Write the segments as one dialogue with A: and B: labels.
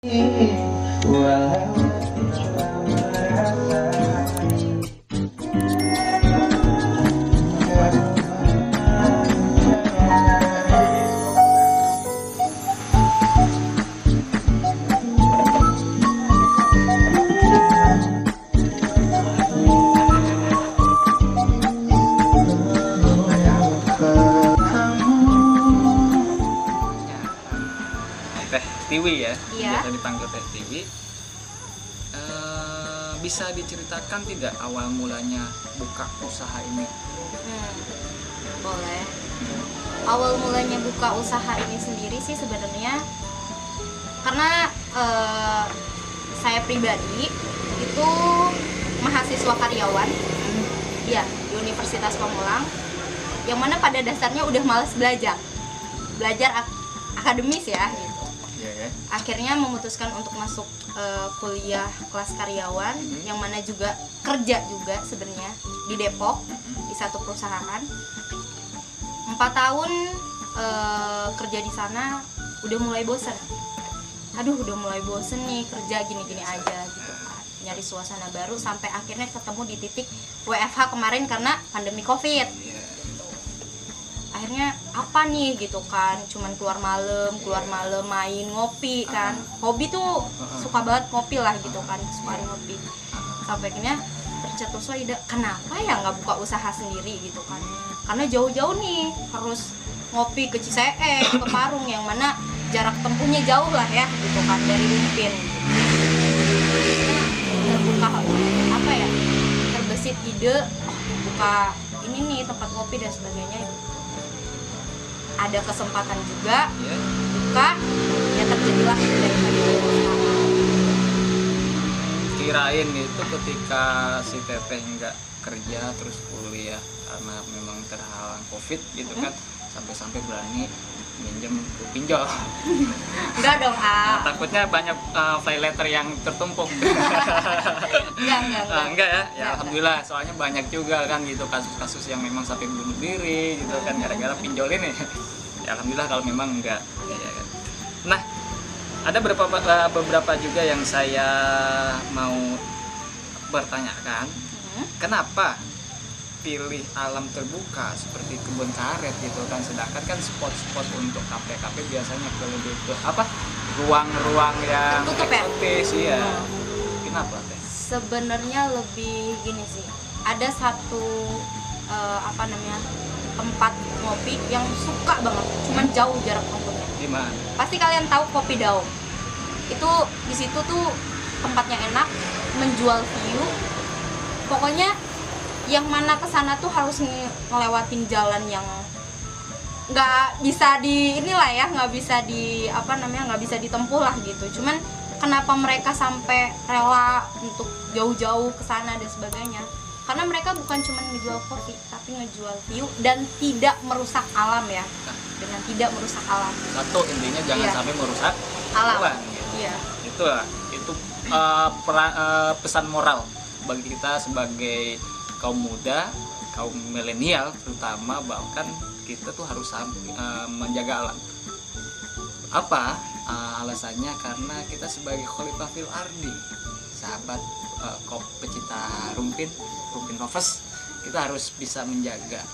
A: Teh Tiwi ya,
B: Iya.
A: biasa dipanggil Teh Tiwi. Bisa diceritakan tidak awal mulanya buka usaha ini?
B: Boleh. Awal mulanya buka usaha ini sendiri sih sebenarnya karena saya pribadi itu mahasiswa karyawan, ya di Universitas Pamulang, yang mana pada dasarnya udah malas belajar akademis ya. Gitu.
A: Iya ya.
B: Akhirnya memutuskan untuk masuk kuliah kelas karyawan, yang mana juga kerja juga sebenarnya di Depok di satu perusahaan. 4 tahun kerja di sana udah mulai bosen. Udah mulai bosen nih kerja gini-gini aja gitu kan. Nyari suasana baru sampai akhirnya ketemu di titik WFH kemarin karena pandemi Covid. Akhirnya apa nih gitu kan, cuman keluar malam main ngopi kan, hobi tuh suka banget ngopi lah gitu kan, suka ngopi. Sampai akhirnya tercetuslah ide, kenapa ya nggak buka usaha sendiri gitu kan, karena jauh-jauh nih harus ngopi ke Ciseeng, ke Parung, yang mana jarak tempuhnya jauh lah ya gitu kan dari Lumpin. Terbuka apa ya, terbesit ide buka ini nih tempat ngopi dan sebagainya. Ada kesempatan juga buka, ya terjadilah dari
A: Kirain itu ketika si Teteh nggak kerja terus kuliah karena memang terhalang Covid gitu kan, sampai berani minjem pinjol.
B: Enggak dong,
A: Nah, takutnya banyak file letter yang tertumpuk. Enggak ya? Ya alhamdulillah, soalnya banyak juga kan gitu kasus-kasus yang memang sampai bunuh diri gitu kan gara-gara pinjol ini. Ya alhamdulillah kalau memang enggak. Ya kan. Nah, ada beberapa juga yang saya mau bertanyakan. Kenapa pilih alam terbuka seperti kebun karet gitu kan, sedangkan kan spot-spot untuk kafe-kafe biasanya lebih ke apa, ruang-ruang yang eksotis ya. Kenapa Teh?
B: Sebenarnya lebih gini sih, ada satu tempat ngopi yang suka banget, cuman jauh jarak tempuhnya.
A: Di mana?
B: Pasti kalian tahu Kopi Daum. Itu di situ tuh tempatnya enak, menjual view. Pokoknya yang mana kesana tuh harus ngelewatin jalan yang nggak bisa nggak bisa ditempuh lah gitu. Cuman kenapa mereka sampai rela untuk jauh-jauh kesana dan sebagainya? Karena mereka bukan cuma ngejual kopi, tapi ngejual view dan tidak merusak alam ya. Dengan tidak merusak alam.
A: Satu intinya jangan sampai merusak
B: alam.
A: Gitu. Itu pesan moral bagi kita sebagai kaum muda, kaum milenial terutama, bahkan kita tuh harus menjaga alam. Apa alasannya? Karena kita sebagai Khalifah fil Ardi, sahabat pecinta Rumpin Lovers, kita harus bisa menjaga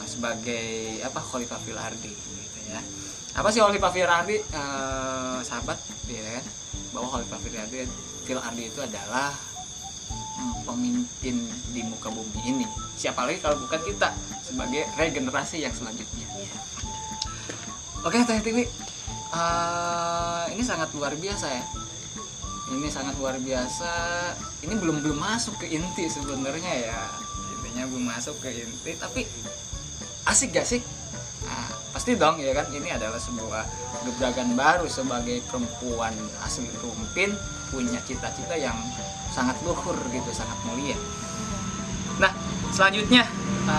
A: sebagai Khalifah fil Ardi gitu ya. Apa sih Khalifah fil Ardi, sahabat ya kan? Bahwa Khalifah fil Ardi itu adalah pemimpin di muka bumi ini. Siapa lagi kalau bukan kita sebagai regenerasi yang selanjutnya. Oke Teh Tiwi, ini sangat luar biasa ya. Ini sangat luar biasa. Ini belum masuk ke inti sebenarnya ya. Intinya belum masuk ke inti, tapi asik gak sih? Pasti dong ya kan. Ini adalah sebuah gebrakan baru sebagai perempuan asli Rumpin, punya cita-cita yang sangat luhur gitu, sangat mulia. Nah, selanjutnya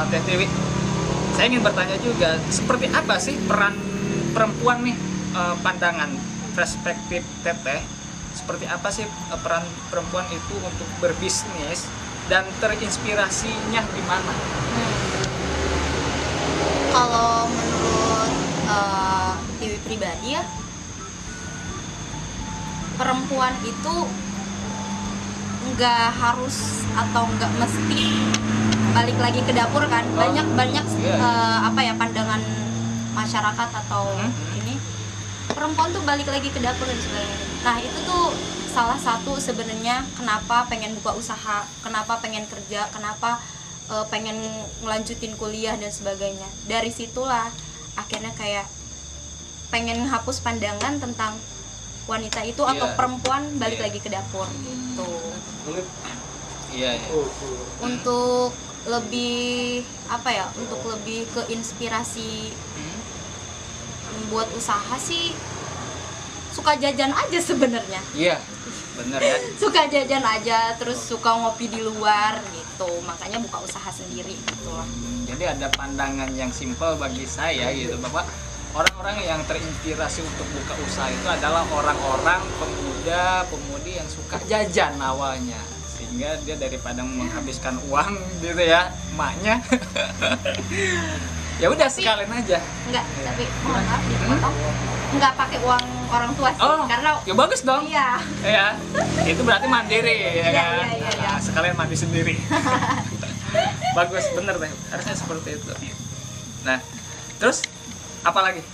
A: Teh Tiwi, saya ingin bertanya juga, seperti apa sih peran perempuan nih, pandangan perspektif Teteh, seperti apa sih peran perempuan itu untuk berbisnis dan terinspirasinya di mana?
B: Kalau menurut Tiwi pribadi ya, perempuan itu nggak harus atau nggak mesti balik lagi ke dapur kan. Banyak apa ya, pandangan masyarakat atau ini perempuan tuh balik lagi ke dapur dan sebagainya. Nah itu tuh salah satu sebenarnya kenapa pengen buka usaha, kenapa pengen kerja, kenapa pengen ngelanjutin kuliah dan sebagainya. Dari situlah akhirnya kayak pengen hapus pandangan tentang wanita itu atau perempuan balik lagi ke dapur gitu.
A: Iya.
B: Untuk lebih apa ya, untuk lebih ke inspirasi membuat usaha sih suka jajan aja sebenarnya.
A: Iya, bener ya.
B: Suka jajan aja, terus suka ngopi di luar gitu, makanya buka usaha sendiri gitu lah.
A: Jadi ada pandangan yang simpel bagi saya gitu, bahwa orang-orang yang terinspirasi untuk buka usaha itu adalah orang-orang pemuda-pemudi yang suka jajan awalnya, sehingga dia daripada menghabiskan uang gitu ya emaknya ya udah sekalian aja.
B: Enggak, tapi mohon maaf dipotong, enggak pakai uang orang tua sih, karena
A: ya bagus dong.
B: Iya.
A: Ya, itu berarti mandiri ya kan.
B: Iya.
A: Nah, sekalian mandi sendiri. Bagus, bener deh, harusnya seperti itu. Nah, terus apalagi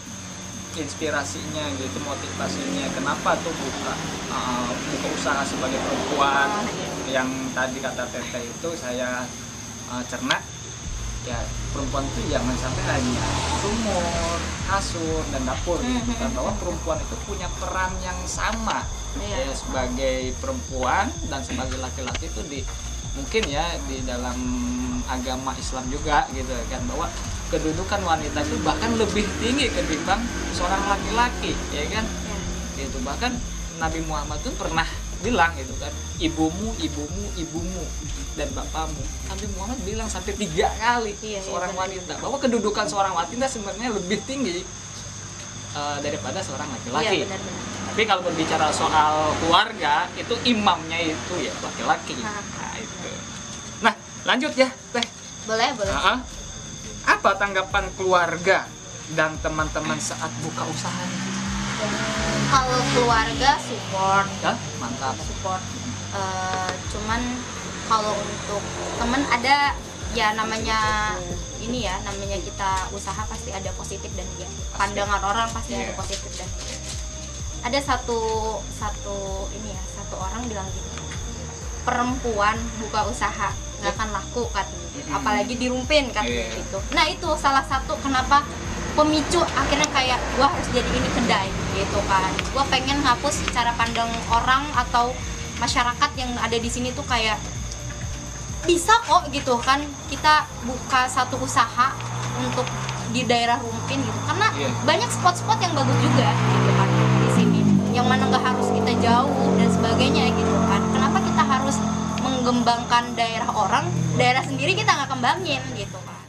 A: inspirasinya gitu, motivasinya kenapa tuh buka usaha sebagai perempuan? Yang tadi kata Teteh itu saya cerna ya, perempuan itu jangan sampai hanya sumur, kasur dan dapur gitu kan, bahwa perempuan itu punya peran yang sama ya, sebagai perempuan dan sebagai laki-laki itu mungkin ya di dalam agama Islam juga gitu kan, bahwa kedudukan wanita itu bahkan lebih tinggi ketimbang seorang laki-laki ya kan. Itu bahkan Nabi Muhammad tuh pernah bilang gitu kan, ibumu dan bapakmu. Nabi Muhammad bilang sampai 3 kali seorang wanita, bahwa kedudukan seorang wanita sebenarnya lebih tinggi daripada seorang laki-laki. Tapi kalau berbicara soal keluarga, itu imamnya itu ya laki-laki. Nah itu. Nah lanjut ya Teh.
B: Boleh.
A: Apa tanggapan keluarga dan teman-teman saat buka usaha?
B: Kalau keluarga support,
A: ya, mantap.
B: Support. Cuman kalau untuk teman ada ya, namanya ini ya, namanya kita usaha pasti ada positif dan negatif. Pandangan orang pasti ada positif dan negatif. Ada satu orang bilang gini, perempuan buka usaha nggak akan laku katanya, apalagi dirumpin katanya gitu. Nah itu salah satu kenapa pemicu akhirnya kayak gua harus jadi ini kedai gitu kan. Gua pengen hapus cara pandang orang atau masyarakat yang ada di sini tuh kayak bisa kok gitu kan kita buka satu usaha untuk di daerah Rumpin gitu, karena banyak spot-spot yang bagus juga gitu kan di sini, yang mana nggak harus kita jauh dan sebagainya gitu kan. Kenapa kita harus mengembangkan daerah orang, daerah sendiri kita nggak kembangin gitu kan.